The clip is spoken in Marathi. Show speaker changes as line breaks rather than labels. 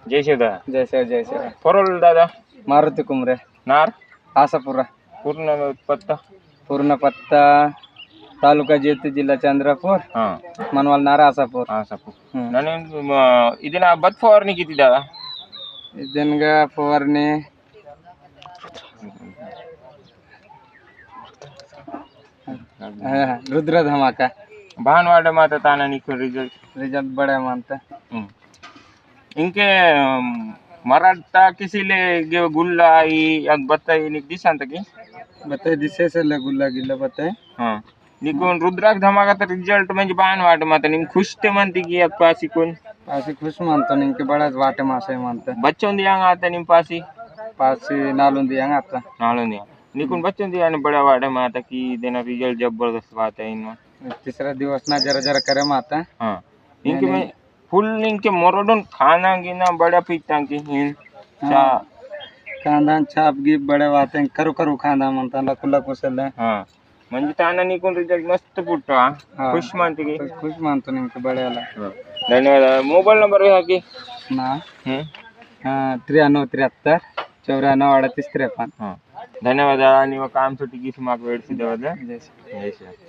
जय शिव दादा.
जय शिव जय शिव.
परोल दादा.
मारुती कुमरे,
नार.
आसापुरा.
पूर्ण पत्ता.
पूर्ण पत्ता तालुका जेते, जिल्हा चंद्रपूर, मनवाल नार, आसापूर.
ನಾನು ಇದನ್ನ ಬತ್ ಫವಾರ್ನಿ किती दादा.
ಇದನ್ಗ फवारणी रुद्र धमाका
भानवाड माता ताना निको
रिजल्ट बड़ा मानता.
इनके मराठा किसीले गुल्ला याक बताई निक दिसंत की
बताए दिसे से गुल्ला गिल्ला बताए.
निकोन रुद्राक धमाका तर रिजल्ट म्हणजे भानवाड माता निम खुश ते म्हणते की याक पासी कोण
पासी खुश मानतो निमके बड़ाच वाटे मासे मानता.
बच्चों दियांग आता निम पासी
नालून दियांग आता
नालून दिया निकोन बच्चों दिया ने बड़ा वाटे माता की देना रिजल्ट जबरदस्त बात है इनमें.
तीसरा दिवस ना जरा जरा करे माता.
इनके में फुल इनके मोरडून खाना गिना बड़ा पीता की
कांदा छाप गी बड़े वाते करू करू खांदा म्हणता लकुला कुशल.
म्हणजे ताना निकोन रिजल्ट मस्त पुट्टा. खुश मानते की
खुश मानतो निमके बड्याला.
धन्यवाद. मोबाईल नंबर है की
ना 9373 94 38 53.
धन्यवाद. आणि काम सुटी की माग वेळ सिद्धवाद. जय श्री